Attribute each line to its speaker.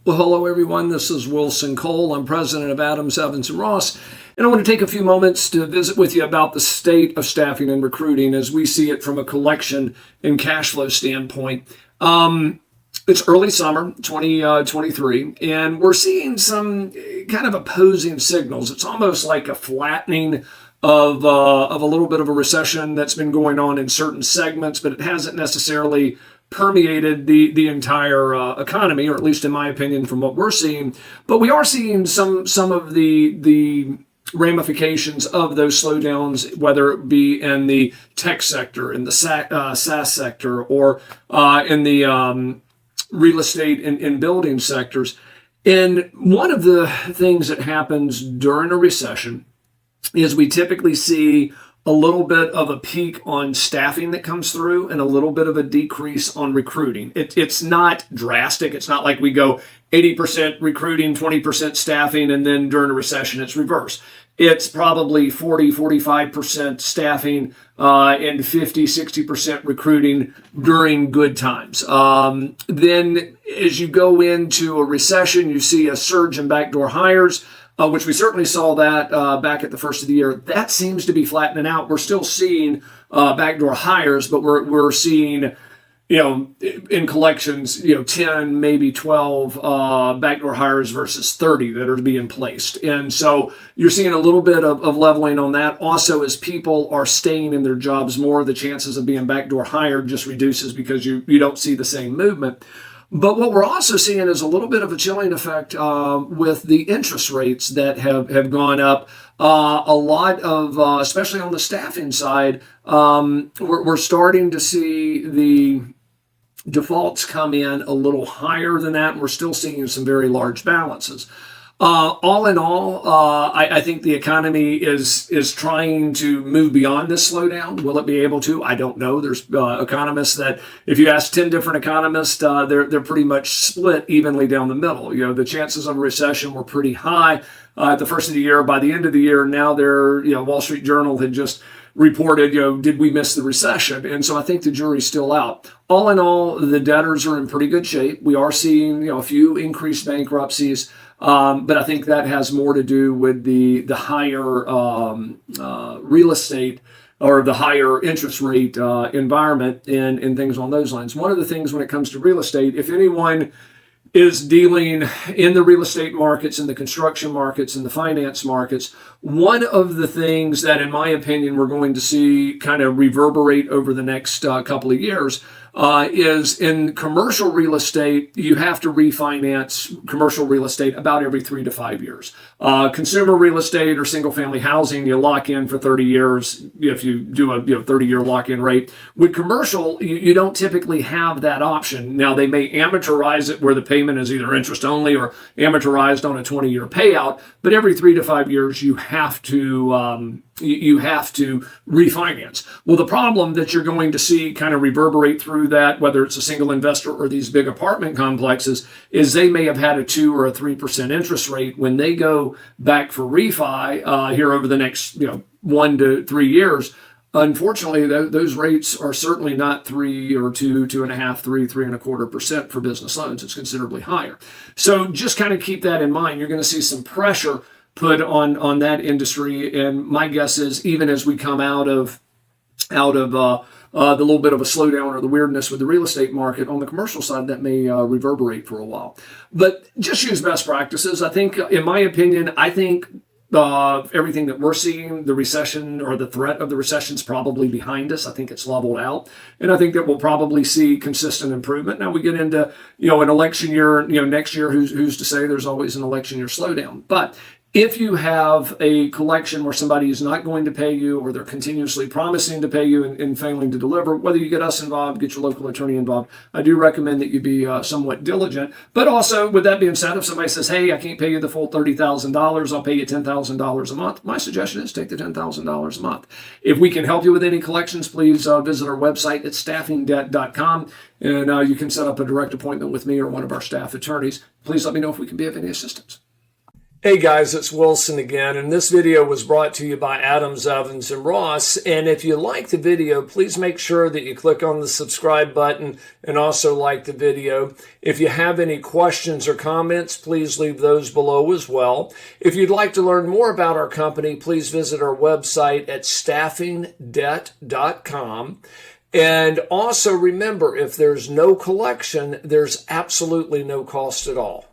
Speaker 1: Well, hello, everyone. This is Wilson Cole. I'm president of Adams, Evans, and Ross, and I want to take a few moments to visit with you about the state of staffing and recruiting as we see it from a collection and cash flow standpoint. It's early summer 2023, and we're seeing some kind of opposing signals. It's almost like a flattening of a little bit of a recession that's been going on in certain segments, but it hasn't necessarily permeated the entire economy, or at least in my opinion, from what we're seeing. But we are seeing some of the ramifications of those slowdowns, whether it be in the tech sector, in the SaaS sector, or in the real estate and building sectors. And one of the things that happens during a recession is we typically see a little bit of a peak on staffing that comes through and a little bit of a decrease on recruiting. It's not drastic. It's not like we go 80% recruiting, 20% staffing, and then during a recession it's reverse. It's probably 40-45% staffing and 50-60% recruiting during good times. Then as you go into a recession, you see a surge in backdoor hires, which we certainly saw that back at the first of the year. That seems to be flattening out. We're still seeing backdoor hires, but we're seeing, in collections, 10, maybe 12 backdoor hires versus 30 that are being placed. And so you're seeing a little bit of leveling on that. Also, as people are staying in their jobs more, the chances of being backdoor hired just reduces because you don't see the same movement. But what we're also seeing is a little bit of a chilling effect with the interest rates that have gone up. A lot of, especially on the staffing side, we're starting to see the defaults come in a little higher than that, and we're still seeing some very large balances. All in all, I think the economy is trying to move beyond this slowdown. Will it be able to? I don't know. There's economists that, if you ask 10 different economists, they're pretty much split evenly down the middle. The chances of a recession were pretty high at the first of the year. By the end of the year, now Wall Street Journal had just reported, did we miss the recession? And so I think the jury's still out. All in all, the debtors are in pretty good shape. We are seeing, a few increased bankruptcies. But I think that has more to do with the higher real estate or the higher interest rate environment and things on those lines. One of the things when it comes to real estate, if anyone is dealing in the real estate markets, in the construction markets, in the finance markets, one of the things that, in my opinion, we're going to see kind of reverberate over the next couple of years is in commercial real estate, you have to refinance commercial real estate about every 3 to 5 years. Consumer real estate or single family housing, you lock in for 30 years if you do a 30-year lock-in rate. With commercial, you don't typically have that option. Now, they may amortize it where the payment is either interest only or amortized on a 20-year payout, but every 3 to 5 years you have to refinance. Well, the problem that you're going to see kind of reverberate through that, whether it's a single investor or these big apartment complexes, is they may have had a 2 or a 3% interest rate. When they go back for refi here over the next 1 to 3 years, unfortunately, those rates are certainly not 3 or 2.5, 3.25% for business loans. It's considerably higher. So just kind of keep that in mind. You're going to see some pressure put on that industry, and my guess is even as we come out of the little bit of a slowdown or the weirdness with the real estate market on the commercial side, that may reverberate for a while. But just use best practices. I think, in my opinion, everything that we're seeing, the recession or the threat of the recession is probably behind us. I think it's leveled out. And I think that we'll probably see consistent improvement. Now we get into, an election year, next year, who's to say? There's always an election year slowdown. But if you have a collection where somebody is not going to pay you, or they're continuously promising to pay you and failing to deliver, whether you get us involved, get your local attorney involved, I do recommend that you be somewhat diligent. But also, with that being said, if somebody says, hey, I can't pay you the full $30,000, I'll pay you $10,000 a month, my suggestion is take the $10,000 a month. If we can help you with any collections, please visit our website at staffingdebt.com, and you can set up a direct appointment with me or one of our staff attorneys. Please let me know if we can be of any assistance. Hey guys, it's Wilson again, and this video was brought to you by Adams, Evans, and Ross. And if you like the video, please make sure that you click on the subscribe button and also like the video. If you have any questions or comments, please leave those below as well. If you'd like to learn more about our company, please visit our website at staffingdebt.com. And also remember, if there's no collection, there's absolutely no cost at all.